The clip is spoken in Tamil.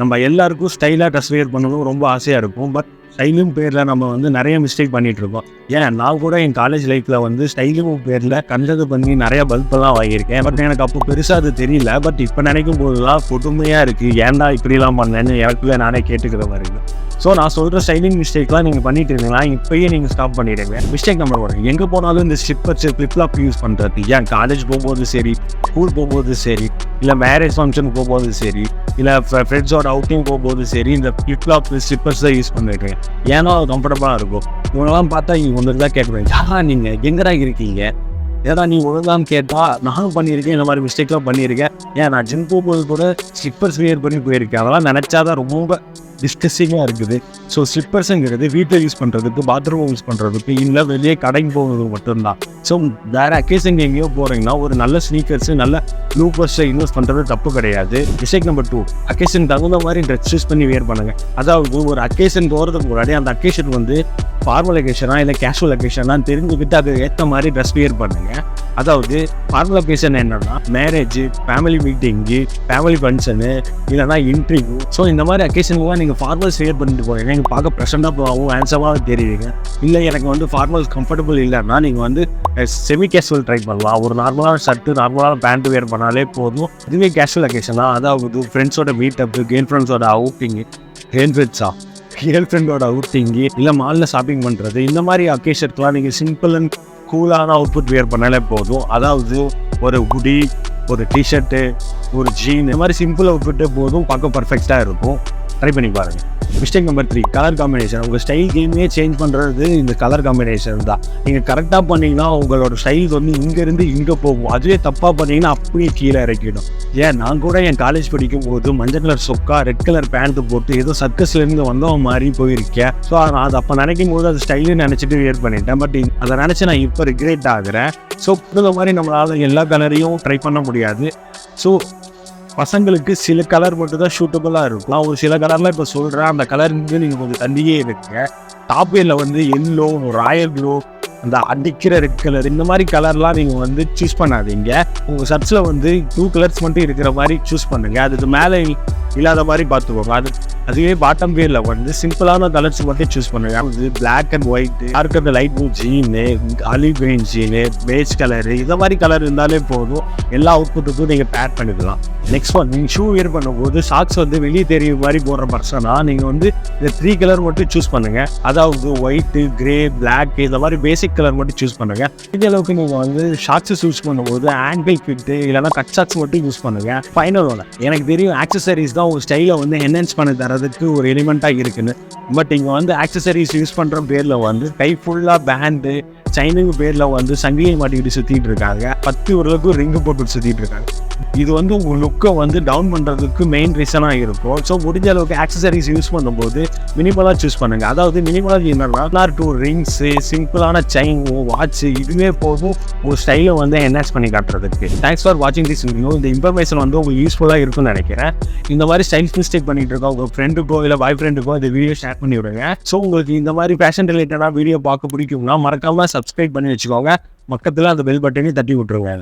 நம்ம எல்லாருக்கும் ஸ்டைலாக ட்ரெஸ் வேர் பண்ணணும் ரொம்ப ஆசையாக இருக்கும். பட் ஸ்டைலும் பேரில் நம்ம வந்து நிறைய மிஸ்டேக் பண்ணிகிட்ருக்கோம். நான் கூட என் காலேஜ் லைஃப்பில் வந்து ஸ்டைலும் பேரில் கண்டது பண்ணி நிறையா பல்பெல்லாம் வாங்கியிருக்கேன். பட் எனக்கு அப்போ பெருசாக அது தெரியல. பட் இப்போ நினைக்கும் போதுலாம் கொடுமையாக இருக்குது. ஏன்டா இப்படிலாம் பண்ணேன்னு எனக்குள்ளே நானே கேட்டுக்கிற மாதிரி இருக்குது. ஸோ நான் சொல்கிற ஸ்டைலிங் மிஸ்டேக்லாம் நீங்கள் பண்ணிட்டு இருந்தீங்களா, இப்போயே நீங்கள் ஸ்டாப் பண்ணிடுங்க. மிஸ்டேக் நம்பர் 1, எங்கே போனாலும் இந்த ஸ்லிப்பர்ஸ் ஃப்ளிப்ஃப்ளாப் யூஸ் பண்ணுறது. காலேஜ் போகும்போது சரி, ஸ்கூல் போகும்போது சரி, இல்லை மேரேஜ் ஃபங்க்ஷனுக்கு போகும்போது சரி, இல்லை ஃப்ரெண்ட்ஸோட அவுட்டிங் போகும்போது சரி, இந்த ஃப்ளிப்ஃப்ளாப் ஸ்லிப்பர்ஸ் தான் யூஸ் பண்ணிடுறேன். ஏன்னா அது கம்ஃபர்டபுளாக இருக்கும். இவங்கெல்லாம் பார்த்தா இங்கே ஒன்று தான் கேட்குறேன், நீங்கள் எங்கடா இருக்கீங்க, ஏன்னா நீ ஒழுங்கான்னு கேட்டால் நானும் பண்ணியிருக்கேன், இந்த மாதிரி மிஸ்டேக்லாம் பண்ணியிருக்கேன். நான் ஜிம் போகும்போது கூட ஸ்லிப்பர்ஸ் வேர் பண்ணி போயிருக்கேன். அதெல்லாம் நினச்சாதான் ரொம்ப டிஸ்கஸ்டிங்காக இருக்குது. ஸோ ஸ்லிப்பர்ஸுங்கிறது வீட்டில் யூஸ் பண்ணுறதுக்கு, பாத்ரூம் யூஸ் பண்ணுறதுக்கு, இல்லை வெளியே கடைக்கு போகிறது மட்டும்தான். ஸோ வேறு அக்கேஷன் எங்கேயோ போகிறீங்கன்னா ஒரு நல்ல ஸ்னீக்கர்ஸு, நல்ல லூப்பர்ஸை இன்வெஸ்ட் பண்ணுறது தப்பு கிடையாது. மிஸ்டேக் நம்பர் 2, அக்கேஷன் தகுந்த மாதிரி ட்ரெஸ் யூஸ் பண்ணி வேர் பண்ணுங்கள். அதாவது ஒரு அக்கேஷன் போகிறதுக்கு முன்னாடி அந்த அக்கேஷன் வந்து ஃபார்மல் அக்கேஷனா இல்லை கேஷுவல் அக்கேஷனான்னு தெரிஞ்சுக்கிட்டு அது ஏற்ற மாதிரி ட்ரெஸ் வேர் பண்ணுங்கள். அதாவது ஃபார்மல் அக்கேஷன் என்னன்னா மேரேஜ், ஃபேமிலி மீட்டிங்கு, ஃபேமிலி ஃபங்க்ஷனு, இல்லைனா இன்டர்வியூ. ஸோ இந்த மாதிரி அக்கேஷனுக்குலாம் நீங்கள் ஃபார்மல்ஸ் வேர் பண்ணிட்டு போகிறீங்க, நீங்கள் பார்க்க ப்ரெசென்ட்டாக போகவும் ஹேண்ட்ஸமாக தெரியுங்க. இல்லை எனக்கு வந்து ஃபார்மல்ஸ் கம்ஃபர்டபுள் இல்லைன்னா நீங்கள் வந்து செமி கேஷுவல் ட்ரை பண்ணலாம். ஒரு நார்மலான ஷர்ட்டு, நார்மலான பேண்ட்டு வேர் பண்ணாலே போதும். இதுவே கேஷுவல் அக்கேஷன் தான். அதாவது ஃப்ரெண்ட்ஸோட மீட்டப்பு, கேர்ள் ஃப்ரெண்ட்ஸோட அவுட்டிங்கு, கேர்ள் ஃப்ரெண்டோட அவுட்டிங்கு, இல்லை மாலில் ஷாப்பிங் பண்ணுறது, இந்த மாதிரி அக்கேஷனுக்குலாம் நீங்கள் சிம்பிள் அண்ட் கூலான அவுட்புட் வேர் பண்ணாலே போதும். அதாவது ஒரு ஹுடி, ஒரு டிஷர்ட்டு, ஒரு ஜீன், இந்த மாதிரி சிம்பிள் அவுட்புட்டே போதும், பார்க்க பர்ஃபெக்டாக இருக்கும். ட்ரை பண்ணி பாருங்கள். Mistake number 3, colour combination. உங்கள் ஸ்டைல் கேமே சேஞ்ச் பண்ணுறது இந்த கலர் காம்பினேஷன் தான். நீங்கள் கரெக்டாக பண்ணிங்கன்னா உங்களோட ஸ்டைல் வந்து இங்கேருந்து இங்கே போகும். அதுவே தப்பாக பண்ணிங்கன்னா அப்படியே கீழே இறக்கிடும். நான் கூட என் காலேஜ் படிக்கும் போது மஞ்சள் கலர் சொக்கா, ரெட் கலர் பேண்ட்டு போட்டு ஏதோ சர்க்கஸ்லேருந்து வந்தவன் மாதிரி போயிருக்கேன். ஸோ நான் அதை அப்போ நினைக்கும் போது அது ஸ்டைலுன்னு நினச்சிட்டு வேர் பண்ணிட்டேன். பட் அதை நினச்சி நான் இப்போ ரிக்ரெட் ஆகுறேன். ஸோ இந்த மாதிரி நம்மளால் எல்லா கலரையும் ட்ரை பண்ண முடியாது. ஸோ பசங்களுக்கு சில கலர் மட்டும் தான் சூட்டபுளாக இருக்கும். நான் ஒரு சில கலர்லாம் இப்போ சொல்கிறேன், அந்த கலருக்கு நீங்கள் கொஞ்சம் தள்ளியே இருக்குங்க. டாப் வேரில் வந்து எல்லோ, ராயல் ப்ளூ, அந்த அடிக்கிற ரெட் கலர், இந்த மாதிரி கலர்லாம் நீங்கள் வந்து சூஸ் பண்ணாதீங்க. உங்கள் ஷர்ட்ஸில் வந்து 2 கலர்ஸ் மட்டும் இருக்கிற மாதிரி சூஸ் பண்ணுங்கள். அதுக்கு மேலே இல்லாத மாதிரி பார்த்துக்கோங்க. அதுவே பாட்டம் வேரில் வந்து சிம்பிளான கலர்ஸ் மட்டும் சூஸ் பண்ணுங்கள். அது பிளாக் அண்ட் ஒயிட்டு, யாருக்கு light blue jean, olive green jean, beige colour, இந்த மாதிரி கலர் இருந்தாலே போதும். எல்லா அவுட்புட்டுக்கும் நீங்கள் பேர் பண்ணிக்கலாம். நெக்ஸ்ட் ஒன், நீங்கள் ஷூ வேர் பண்ணும்போது ஷாக்ஸ் வந்து வெளியே தெரியும் மாதிரி போடுற பர்சனாக நீங்கள் வந்து இந்த 3 கலர் மட்டும் சூஸ் பண்ணுங்கள். அதாவது ஒயிட்டு, கிரே, பிளாக், இந்த மாதிரி பேசிக் கலர் மட்டும் சூஸ் பண்ணுங்கள். இந்த அளவுக்கு நீங்கள் வந்து ஷாக்ஸை சூஸ் பண்ணும்போது ஆங்கிள் ஃபிட்டு இல்லைனா கட் ஷாக்ஸ் மட்டும் யூஸ் பண்ணுங்கள். ஃபைனல் ஒன்று, எனக்கு தெரியும் ஆக்சசரிஸ் தான் உங்கள் ஸ்டைலை வந்து என்ஹான்ஸ் பண்ணி தரதுக்கு ஒரு எலிமெண்ட்டாக இருக்குன்னு. பட் இங்கே வந்து ஆக்சசரிஸ் யூஸ் பண்ணுற பேரில் வந்து கை ஃபுல்லாக பேண்டு, சைனிங் பேரில் வந்து சங்கிலியை மாட்டிக்கிட்டு சுற்றிட்டு இருக்காங்க. 10 ஓரளவுக்கு ரிங்கு போட்டு சுற்றிட்டு இருக்காங்க. இது வந்து உங்கள் லுக்கை வந்து டவுன் பண்ணுறதுக்கு மெயின் ரீசனாக இருக்கும். ஸோ முடிஞ்ச அளவுக்கு ஆக்சசரிஸ் யூஸ் பண்ணும்போது மினிமலாக சூஸ் பண்ணுங்கள். அதாவது மினிமலாக என்னன்னா 2 ரிங்ஸு, சிம்பிளான செயின், வாட்ச்சு, இதுவே போதும் ஒரு ஸ்டைலை வந்து என்ஹான்ஸ் பண்ணி காட்டுறதுக்கு. தேங்க்ஸ் ஃபார் வாட்சிங் திஸ் வீடியோ. இந்த இன்ஃபர்மேஷன் வந்து உங்களுக்கு யூஸ்ஃபுல்லாக இருக்கும்னு நினைக்கிறேன். இந்த மாதிரி ஸ்டைல் மிஸ்டேக் பண்ணிட்டு இருக்கோம் உங்கள் ஃப்ரெண்டுக்கோ இல்லை பாய் ஃப்ரெண்டுக்கோ இந்த வீடியோ ஷேர் பண்ணி விடுங்க. ஸோ உங்களுக்கு இந்த மாதிரி ஃபேஷன் ரிலேட்டடாக வீடியோ பார்க்க பிடிக்கும்னா மறக்காமல் சப்ஸ்கிரைப் பண்ணி வச்சுக்கோங்க. பக்கத்தில் அந்த பெல் பட்டனையும் தட்டி விட்டுருங்க.